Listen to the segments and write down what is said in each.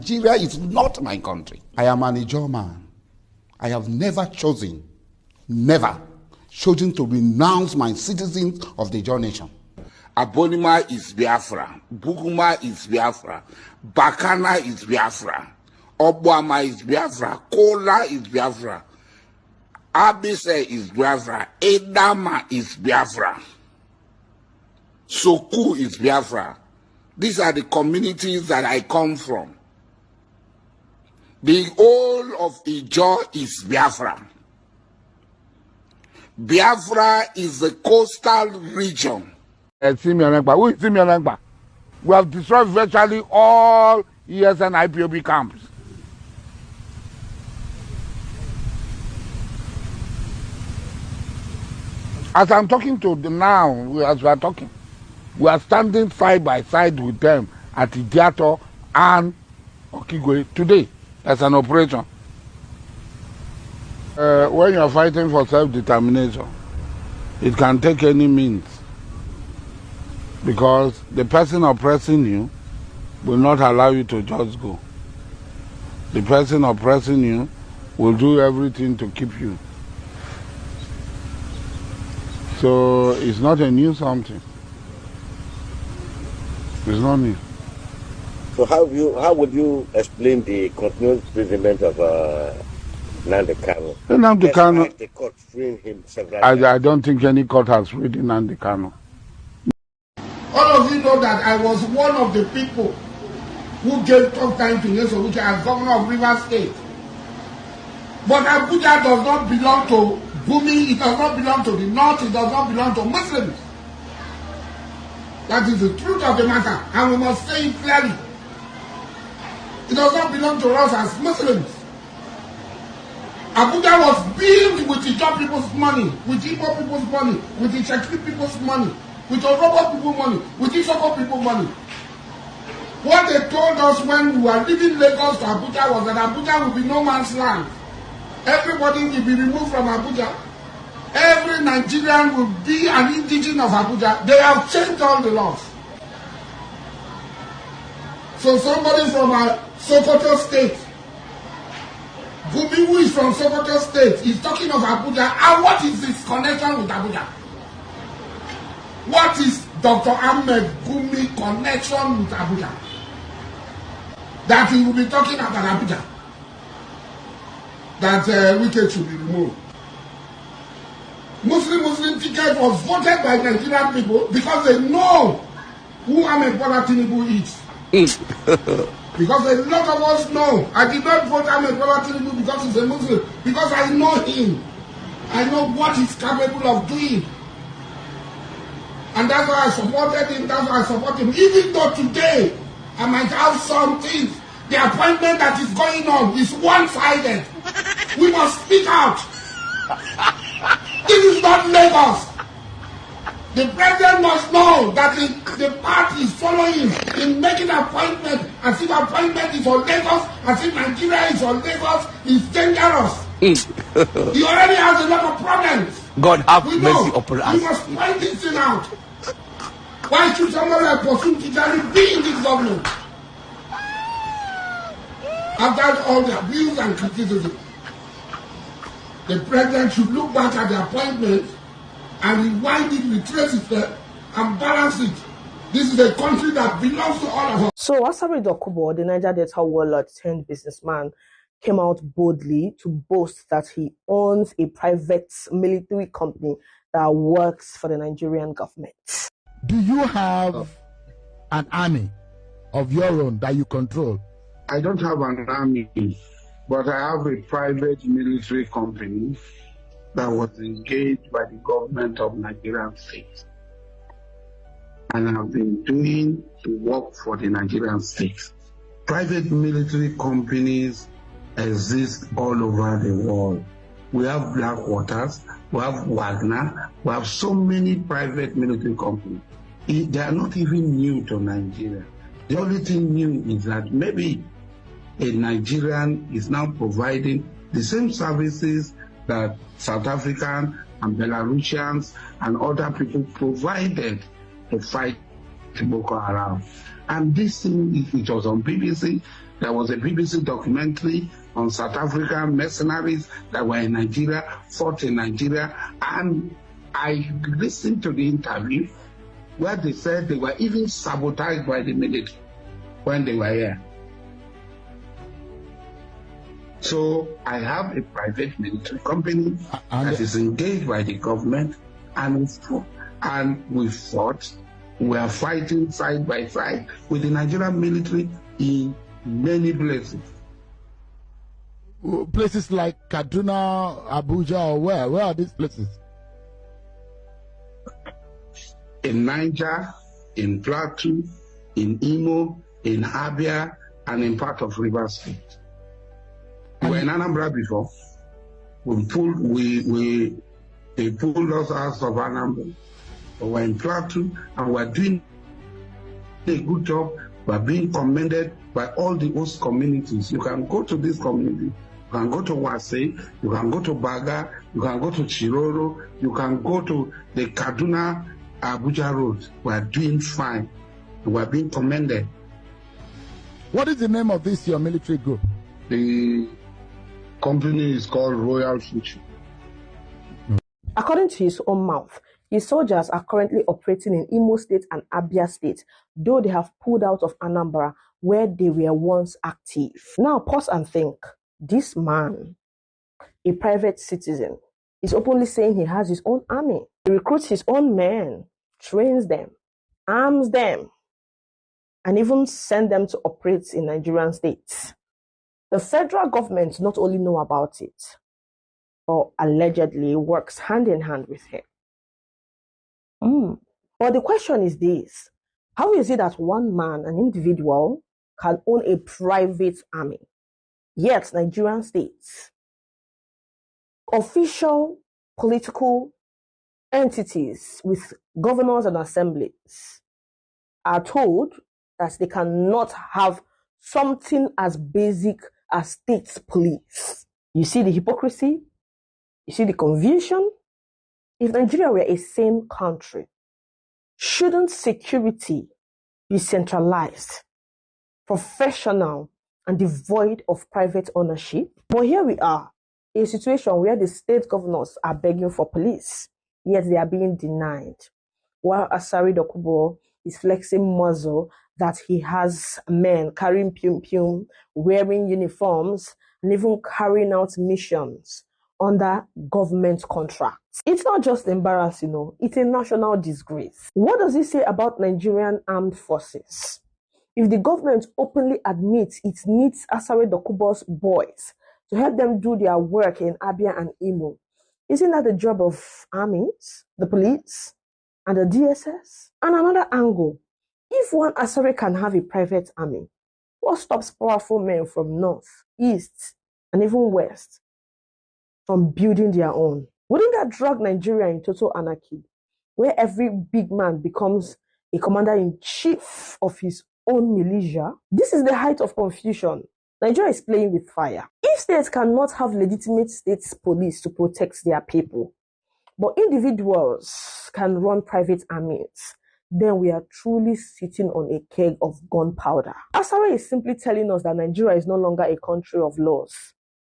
Nigeria is not my country. I am an Ijaw man. I have never chosen to renounce my citizens of the Ijaw nation. Abonima is Biafra. Buguma is Biafra. Bakana is Biafra. Obwama is Biafra. Kola is Biafra. Abise is Biafra. Edama is Biafra. Soku is Biafra. These are the communities that I come from. The whole of Ijaw is Biafra. Biafra is the coastal region. Who is Simeon Ekpa? We have destroyed virtually all ESN IPOB camps. As I'm talking to them now, as we are talking, we are standing side by side with them at Idiato and Okigwe today as an operation. When you are fighting for self-determination, it can take any means, because the person oppressing you will not allow you to just go. The person oppressing you will do everything to keep you. So it's not a new something. It's not new. So how would you explain the continuous imprisonment of Nnamdi Kanu? Nnamdi Kanu, the court freeing him several times. I don't think any court has freed Nnamdi Kanu. All of you know that I was one of the people who gave tough time to Nyesom Wike as governor of Rivers State. But Abuja does not belong to Gumi, it does not belong to the North, it does not belong to Muslims. That is the truth of the matter, and we must say it clearly. It does not belong to us as Muslims. Abuja was built with Ijaw people's money, with Igbo people's money, with the Chekri people's money, with Orobo people's money, with Isoko people's money. What they told us when we were leaving Lagos to Abuja was that Abuja will be no man's land. Everybody will be removed from Abuja. Every Nigerian will be an indigene of Abuja. They have changed all the laws. So somebody from Sokoto State, Gumi, who is from Sokoto State, is talking of Abuja. And what is his connection with Abuja? What is Dr. Ahmed Gumi connection with Abuja? That he will be talking about Abuja. That Wike should be removed. Muslim ticket was voted by Nigerian people because they know who Ahmed Bola Tinubu is. Because a lot of us know. I did not vote Ahmed Bola Tinubu because he's a Muslim. Because I know him. I know what he's capable of doing. And that's why I supported him. That's why I support him. Even though today I might have some things. The appointment that is going on is one-sided. We must speak out. This is not Lagos. The president must know that the party is following in making appointment as if appointment is on Lagos, as if Nigeria is on Lagos, is dangerous. He already has a lot of problems. God have mercy upon us. We must point this thing out. Why should somebody like Bosun Tijani be in this government? After all the abuse and criticism, the president should look back at the appointment and rewind it, retrace it, and balance it. This is a country that belongs to all of us. So Asari Dokubo, the Niger Delta warlord turned businessman, came out boldly to boast that he owns a private military company that works for the Nigerian government. Do you have an army of your own that you control? I don't have an army, but I have a private military company that was engaged by the government of Nigerian state. And I've been doing the work for the Nigerian state. Private military companies exist all over the world. We have Blackwaters, we have Wagner, we have so many private military companies. They are not even new to Nigeria. The only thing new is that maybe a Nigerian is now providing the same services that South African and Belarusians and other people provided to fight Boko Haram. And this thing, it was on BBC, There was a BBC documentary on South African mercenaries that were in Nigeria, fought in Nigeria, and I listened to the interview where they said they were even sabotaged by the military when they were here. So I have a private military company that is engaged by the government, and we fought. We are fighting side by side with the Nigerian military in many places. Places like Kaduna, Abuja, or where? Where are these places? In Niger, in Plateau, in Imo, in Abia, and in part of Rivers State. We were in Anambra before. They pulled us out of Anambra. We were in Plateau, and we're doing a good job. We're being commended by all the host communities. You can go to this community. You can go to Wase, you can go to Baga, you can go to Chiroro, you can go to the Kaduna Abuja road. We're doing fine. We're being commended. What is the name of this your military group? The company is called Royal Future. According to his own mouth, his soldiers are currently operating in Imo State and Abia State, though they have pulled out of Anambra, where they were once active. Now pause and think. This man, a private citizen, is openly saying he has his own army. He recruits his own men, trains them, arms them, and even sends them to operate in Nigerian states. The federal government not only know about it, or allegedly works hand in hand with him. But the question is this: how is it that one man, an individual, can own a private army, yet Nigerian states, official political entities with governors and assemblies, are told that they cannot have something as basic as state police? You see the hypocrisy? You see the confusion? If Nigeria were a sane country, shouldn't security be centralized, professional, and devoid of private ownership? But here we are, a situation where the state governors are begging for police, yet they are being denied. While Asari Dokubo is flexing muscle that he has men carrying pium-pium, wearing uniforms, and even carrying out missions under government contracts. It's not just embarrassing, it's a national disgrace. What does it say about Nigerian armed forces? If the government openly admits it needs Asari Dokubo's boys to help them do their work in Abia and Imo, isn't that the job of armies, the police, and the DSS? And another angle, if one Asari can have a private army, what stops powerful men from north, east, and even west from building their own? Wouldn't that drag Nigeria in total anarchy, where every big man becomes a commander-in-chief of his own militia? This is the height of confusion. Nigeria is playing with fire. If states cannot have legitimate state police to protect their people, but individuals can run private armies, then we are truly sitting on a keg of gunpowder. Asari is simply telling us that Nigeria is no longer a country of laws,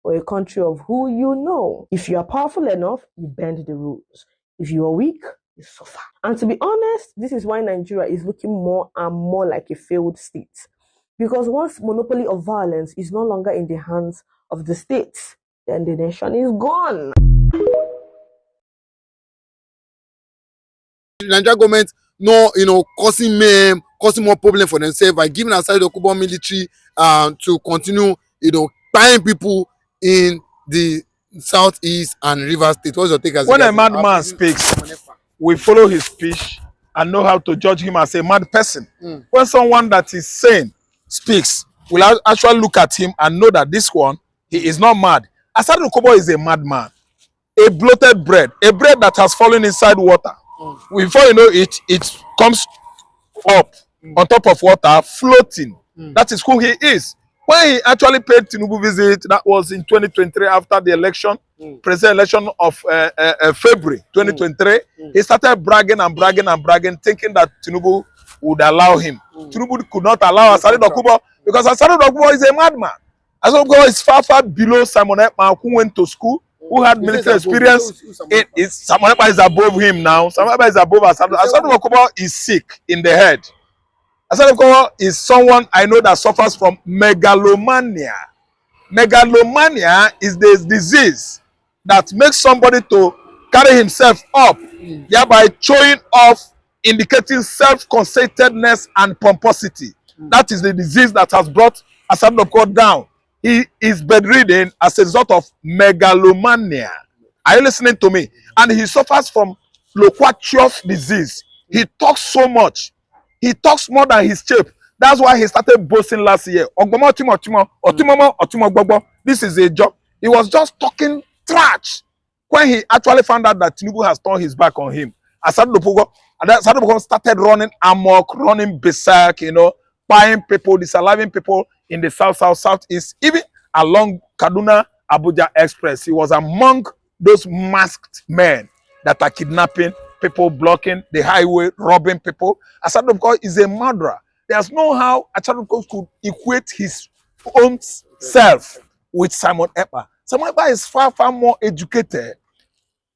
or a country of who you know. If you are powerful enough, you bend the rules. If you are weak, you suffer. And to be honest, this is why Nigeria is looking more and more like a failed state. Because once monopoly of violence is no longer in the hands of the state, then the nation is gone. The Nigerian government causing more problem for themselves by giving aside the Dokubo military to continue, buying people in the southeast and River State. What's your take as when a madman speaks, we follow his speech and know how to judge him as a mad person. When someone that is sane speaks, we'll actually look at him and know that this one, he is not mad. Asari Dokubo is a madman. A bloated bread, a bread that has fallen inside water. Before you know it, it comes up on top of water, floating. That is who he is. When he actually paid Tinubu visit, that was in 2023 after the election, president election of February 2023, he started bragging and bragging and bragging, thinking that Tinubu would allow him. Tinubu could not allow Asari Dokubo Because Asari Dokubo is a madman. Asari Dokubo is far, far below Simon Ekpa, who went to school, who had military experience. Simon Ekpa is above him now. Simon Ekpa is above Asari. Asari Dokubo is sick in the head. Asari Dokubo is someone I know that suffers from megalomania. Megalomania is the disease that makes somebody to carry himself up, thereby showing off, indicating self-conceitedness and pomposity. That is the disease that has brought Asari Dokubo down. He is bedridden as a result of megalomania. Are you listening to me? And he suffers from loquacious disease. He talks so much. He talks more than his shape. That's why he started boasting last year. This is a joke. He was just talking trash when he actually found out that Tinubu has turned his back on him. Asari Dokubo started running amok, running berserk, you know, buying people, disallowing people in the southeast, even along Kaduna Abuja Express. He was among those masked men that are kidnapping people, blocking the highway, robbing people. Asari Dokubo is a murderer. There's no how Asari Dokubo could equate his own self with Simon Ekpa. Simon Ekpa is far, far more educated,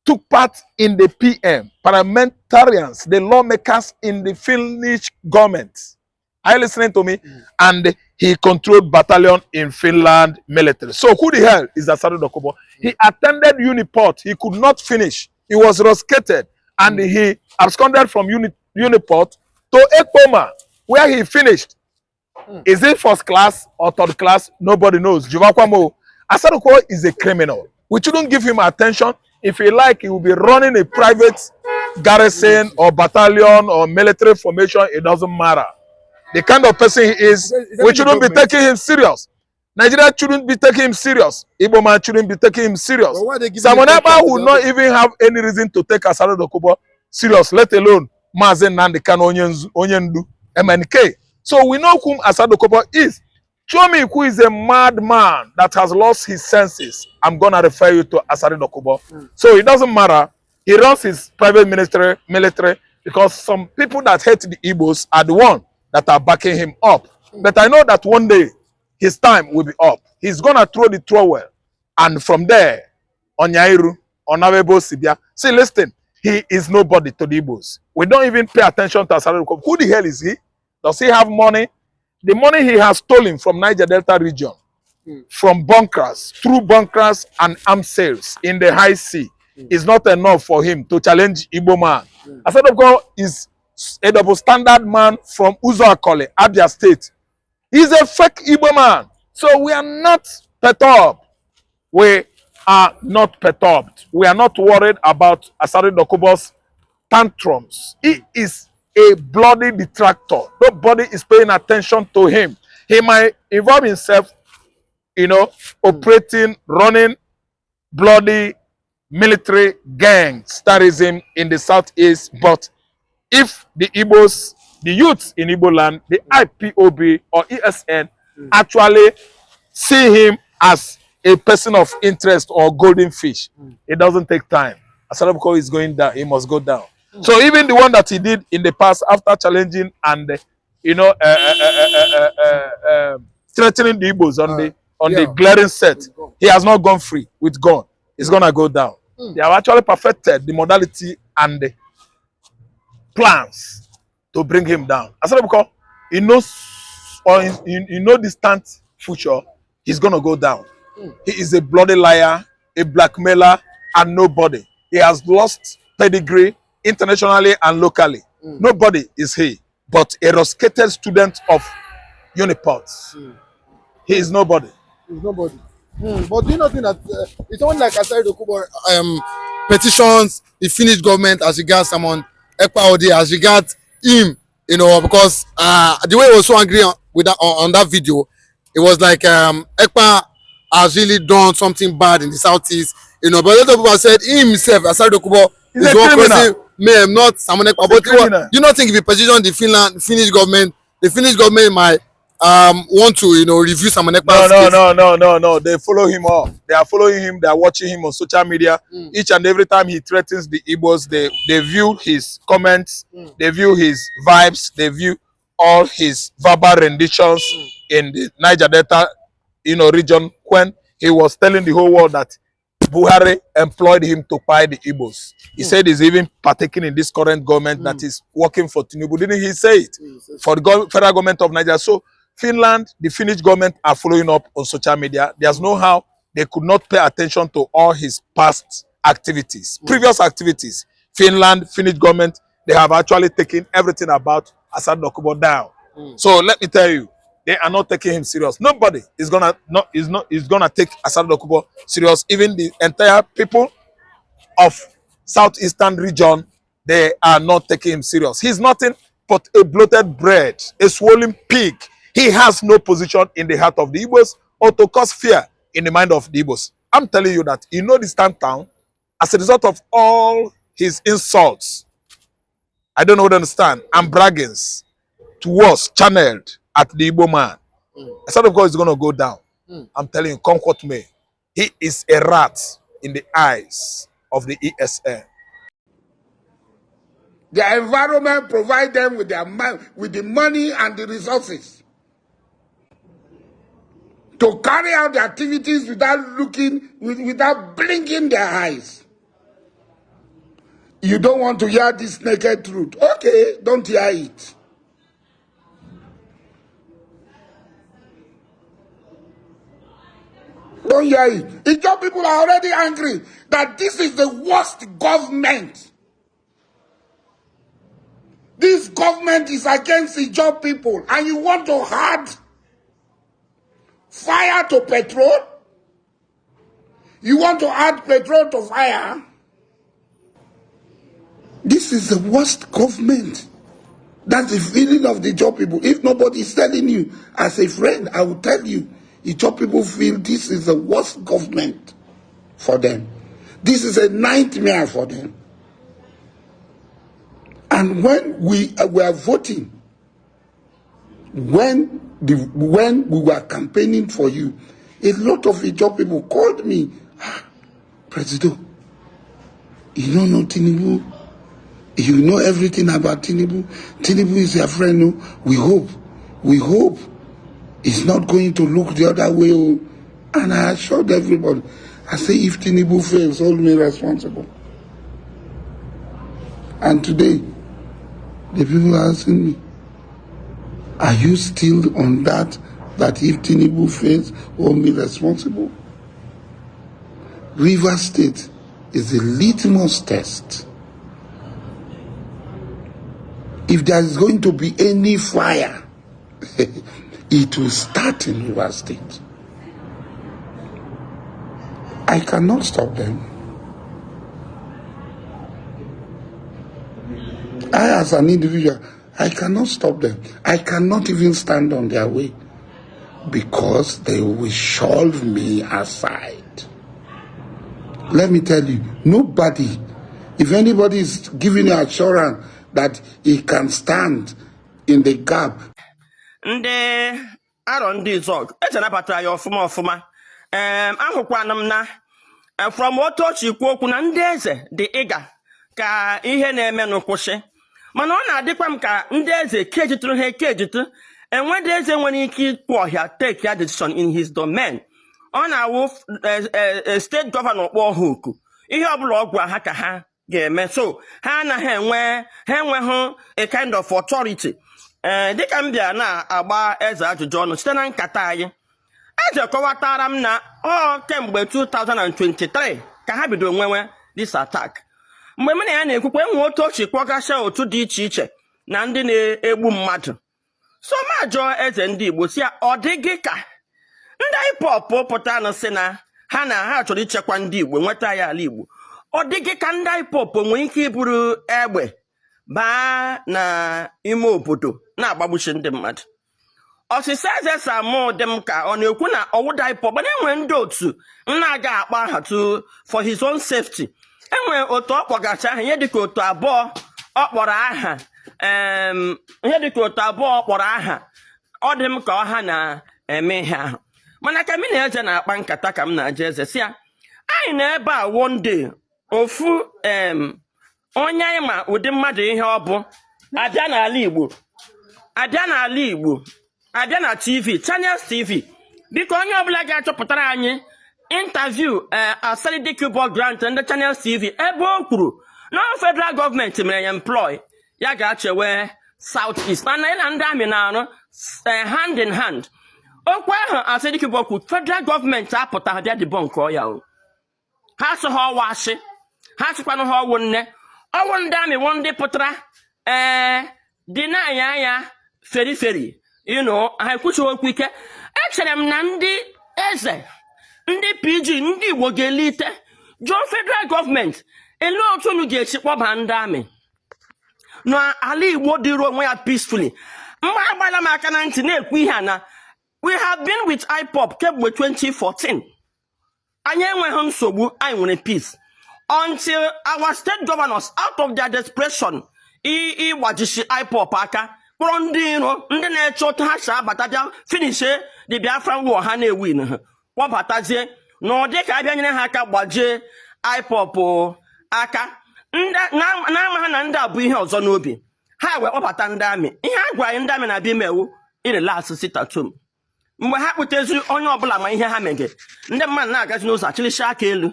took part in the PM, parliamentarians, the lawmakers in the Finnish government. Are you listening to me? And he controlled battalion in Finland military. So who the hell is Asari Dokubo? He attended Uniport. He could not finish. He was rusticated. And he absconded from Uniport to Ekpa, where he finished. Is it first class or third class? Nobody knows. Asari Dokubo is a criminal. We shouldn't give him attention. If he like, he will be running a private garrison or battalion or military formation. It doesn't matter. The kind of person he is, we shouldn't be taking him serious. Nigeria shouldn't be taking him serious. Igbo man shouldn't be taking him serious. Simon Ekpa would not even have any reason to take Asari Dokubo serious, let alone Mazen Nandekan Onyendu, MNK. So we know whom Asari Dokubo is. Show me who is a madman that has lost his senses. I'm going to refer you to Asari Dokubo. So it doesn't matter. He runs his private military, because some people that hate the Igbos are the ones that are backing him up. But I know that one day his time will be up. He's going to throw the trowel. And from there, Onyairu, Onawebo Sibia. See, listen, he is nobody to the Igbos. We don't even pay attention to Asari Dokubo. Who the hell is he? Does he have money? The money he has stolen from Niger Delta region, from bunkers, through bunkers and arms sales in the high sea, is not enough for him to challenge Igbo man. Asari Dokubo is a double standard man from Uzoakole, Abia State. He's a fake Igbo man. So we are not perturbed. We are not perturbed. We are not worried about Asari Dokubo's tantrums. He is a bloody detractor. Nobody is paying attention to him. He might involve himself, you know, operating, running bloody military gangsterism in the southeast. But if the Igbos, the youths in Igbo land, the IPOB or ESN actually see him as a person of interest or golden fish, it doesn't take time. Asari Dokubo is going down. He must go down. So even the one that he did in the past after challenging and you know threatening the Igbos on the glaring set, he has not gone free with gun. It's gonna go down. They have actually perfected the modality and the plans to bring him down. Asari Dokubo, he knows, or in no distant future, he's gonna go down. He is a bloody liar, a blackmailer, and nobody. He has lost pedigree internationally and locally. Nobody is he, but a rusticated student of Uniport. He is nobody. He's nobody. But do you not think that it's only like Asari Dokubo petitions the Finnish government as regards someone Ekpa Ode as regards him, you know, because the way he was so angry with that, on that video, it was like Ekpa has really done something bad in the southeast, you know. But a lot of people have said he himself, Asari Dokubo, is one person, not Simon Ekpa. But do you not think if he petitioned the Finnish government, the Finnish government might want to, you know, review Simon Ekpa's No. They follow him up. They are following him. They are watching him on social media. Each and every time he threatens the Igbos, they view his comments, they view his vibes, they view all his verbal renditions in the Niger Delta, region, when he was telling the whole world that Buhari employed him to buy the Igbos. He said he's even partaking in this current government that is working for Tinubu. Didn't he say it? For the federal government of Nigeria. So Finland, the Finnish government are following up on social media. There's no how they could not pay attention to all his past activities, previous activities. Finland, Finnish government, they have actually taken everything about Asari Dokubo down. So let me tell you, they are not taking him serious. Nobody is gonna take Asari Dokubo serious. Even the entire people of southeastern region, they are not taking him serious. He's nothing but a bloated bread, a swollen pig. He has no position in the heart of the Igbos or to cause fear in the mind of the Igbos. I'm telling you that this town, as a result of all his insults, I don't know what to understand, and braggings towards channeled at the Igbo man. A sort of God is going to go down. I'm telling you, come what may. He is a rat in the eyes of the ESN. The environment provide them with with the money and the resources to carry out the activities without blinking their eyes. You don't want to hear this naked truth. Okay, don't hear it. Don't hear it. Ijaw people are already angry that this is the worst government. This government is against Ijaw people, and you want to add fire to petrol? You want to add petrol to fire? This is the worst government. That's the feeling of the Ijaw people. If nobody is telling you, as a friend, I will tell you, Ijaw people feel this is the worst government for them. This is a nightmare for them. And when we were voting, when we were campaigning for you, a lot of Ijaw people called me, President, you don't know Tinubu. You know everything about Tinubu. Tinubu is your friend. No? We hope it's not going to look the other way. And I assured everybody, I say, if Tinubu fails, hold me responsible. And today, the people are asking me, are you still on that if Tinubu fails, hold me responsible? River State is a litmus test. If there is going to be any fire, it will start in River State. I cannot stop them. I, as an individual, I cannot stop them. I cannot even stand on their way because they will shove me aside. Let me tell you, nobody, if anybody is giving you assurance that he can stand in the gap. Ndị arọ ndị Izọg echenapụtara ya ọfụma ahụkwana m na from otu ochi ikwu okwu na ndị eze dị ịga ka ihe na-eme n'ụkwụsị mana ọ na-adịkwa m ka ndị eze kejitụrụ ha ekejitu enwedị eze nwere ike ịkpụ ọhịa take ya decision in his domain. Ọ na-awụ steeti gọvanọ kpọọ ha oku ihe ọbụla ọ gwa ha ka ha ga-eme, so ha anaghị enweghị a kind of authority. Dịka m bịa na-agba eze ajụjụ ọnụ site na nkata anyị, eze kọwatara m na kemgbe 2023 ka ha bidoro nwewe this attack. Mgbe m na ya na-ekwukwa enwe otu ochi kpọgasịa otu dị iche iche na ndị na-egbu mmadụ. So ma jụọ eze ndị Igbo si ya, ọ dịghị ka ndị IPOB pụta na sị na ha chọrọ ichekwa ndị Igbo nweta ya ala Igbo, ọ dịghị ka ndị IPOB nwere ike iburu egbe baa na ime obodo na-agbagbuchi ndị mmadụ. Ọsịsa eze Samụ dị m ka ọ na-ekwu na ọwụda IPOB mana enwere ndị otu na-aga akpa aha for his own safety. Enwere otu ọ kpọgacha aha ihe dịka otu abụọ ọ kpọrọ aha ọ dị m ka ọha na-eme ihe ahụ. Mana ka m na eze na-akpa nkata ka m na-aja eze si ya, anyị na ebe a one day ofu onye anyị ma ụdị mmadụ ihe ọ bụ abịa n'ala Igbo abịa na TV Channels TV biko onye ọbụla ga-achọpụtara anyị interview Asari Dokubo grant ndị Channels TV ebe o kwuru na federal government mere ya employ ya ga-achewe South East mana ịla ndị amị na-arụ hand in hand. Okwu ahụ Asari Dokubo kwuru federal government apụta bịa debunk ya o. Ha sị ha ọwa asị ha sịkwanụ ha ọwụ nne ọwụ ndị amị wụ ndị pụtara dị na-anya anya feri ha ekwuchi okwu ike. Echere m na ndị eze ndị PG ndị Igbo ga-elite jụọ federal gọọmenti ele otu unu ga-esi kpọba ndị amị n'ala Igbo dịrị onwe ya peacefully. Mgbe agbala m aka na ntị na-ekwu ihe na we have been with IPOB kemgbe 2014. Anyị enweghị nsogbu, anyị nwere peace until our state governors out of their desperation ịgbajisi IPOB aka kpọrọ ndị iro ndị na-eche otu ha si abata bịa finish the Biafra war ha na-ewin ha kpọbatazie na ọ dị ka abịa nyere ha aka gbajie IPOB aka na-ama ha na ndị a bụ ihe ọzọ n'obi ha wee kpọbata ndị amị. Ihe a gwara anyị ndị amị na-abịa imewu irelax sitatum mgbe ha kpụteziri onye ọbụla ma ihe ha mege ndị mmadụ na-agazi n'ụzọ achịlịsị aka elu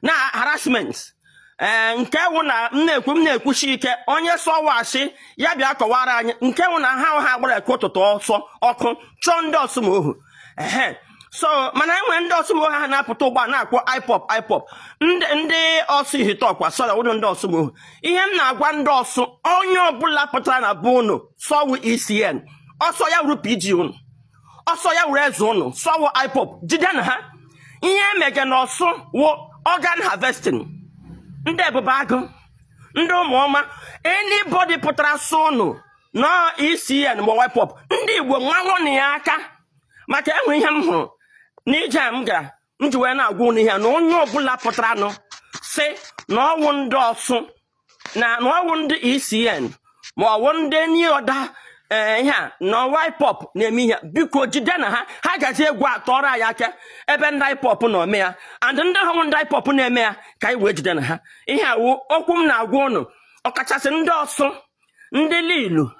na harassment nke wụ na m na-ekwuchi ike onye sọwashi ya bịa kọwara anyị nke wụ na ha gbara eke ụtụtụ ọsọ ọkụ chọọ ndị ọsụmohu so mana enwere ndị ọsụmohu ha na-apụta ụgbọ na-akwụ IPOB ndị ọsụ ihitọkwa sọrọ ụdị ndị ọsụmohu. Ihe m na-agwa ndị ọsụ onye ọbụla pụtara na bụ unu sọwụ ECN ọsọ ya wuru PG unu ọsọ ya wuru eze unu sọwụ IPOB jide na ha. Ihe emege na ọsụ wụ organ harvesting ndị ebube agụ ndị ụmụọma anybody pụtara sọ unu na ECN ma IPOB ndị Igbo nwanwụ na ya aka maka enwe ihe m hụrụ n'ije m gara m ji wee na-agwa unu ihe na onye ọbụla pụtara nụ si na ọwụ ndị ọsụ na ọwụ ndị ECN ma ọwụ ndị enyi ọda ihe a na IPOB na-eme ihe biko jide na ha gaji egwu atọrọ anyị aka ebe ndị IPOB na-eme ya and ndị ọhụrụ ndị IPOB na-eme ya ka anyị wee jide na ha. Ihe awụ okwu m na-agwa unu ọkachasị ndị ọsụ ndị lilu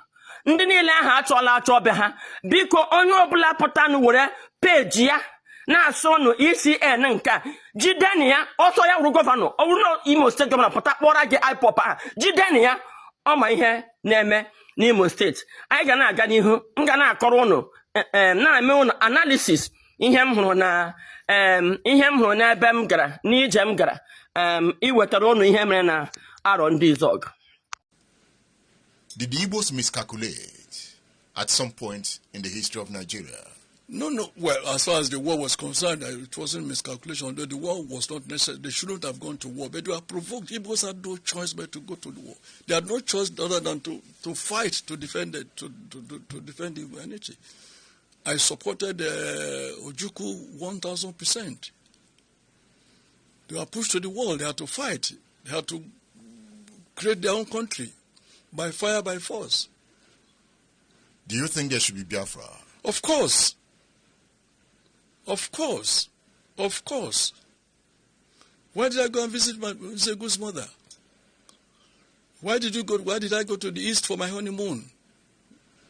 ndị niile ahụ achọ be ha biko onye ọbụla pụtanụ were peji ya na-asụ unu ECN nke a jideni ya ọsọ ya wuru gọvanọ ọ wụrụ na Imo steeti gọvanọ pụta kpọrọ gị IPOB ahụ jideni ya ọma ihe na-eme n'Imo steeti. Anyị ga na-aga n'ihu m ga na-akọrọ unu na-eme unu analysis ihe m hụrụ n'ebe m gara n'ije m gara iwetara unu ihe mere na arọ ndị Izọg. Did the Igbos miscalculate at some point in the history of Nigeria? No. Well, as far as the war was concerned, it wasn't miscalculation. The war was not necessary. They shouldn't have gone to war. But they were provoked. Igbos had no choice but to go to the war. They had no choice other than to fight to defend it, to defend humanity. I supported Ojukwu 1,000%. They were pushed to the wall. They had to fight. They had to create their own country by fire, by force. Do you think there should be Biafra? Of course. Of course. Of course. Why did I go and visit my Zegu's mother? Why did I go to the east for my honeymoon?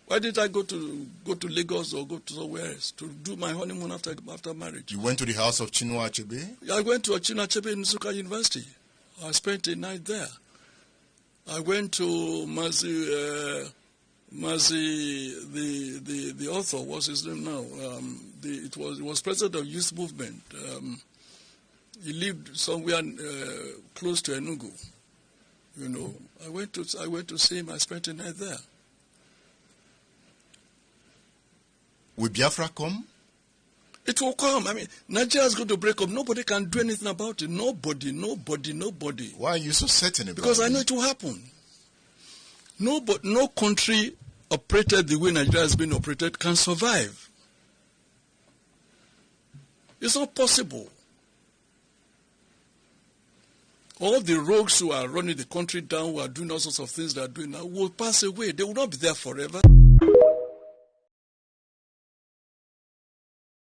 Why did I go to Lagos or go to somewhere else to do my honeymoon after marriage? You went to the house of Chinua Achebe? I went to Chinua Achebe in Nsukka University. I spent a night there. I went to Mazi, the author, what's his name now? It was president of youth movement. He lived somewhere close to Enugu. You know, I went to see him. I spent a night there. Will Biafra come? It will come. I mean, Nigeria is going to break up. Nobody can do anything about it. Nobody. Why are you so certain about it? Because I know it will happen. No country operated the way Nigeria has been operated can survive. It's not possible. All the rogues who are running the country down, who are doing all sorts of things they are doing now, will pass away. They will not be there forever.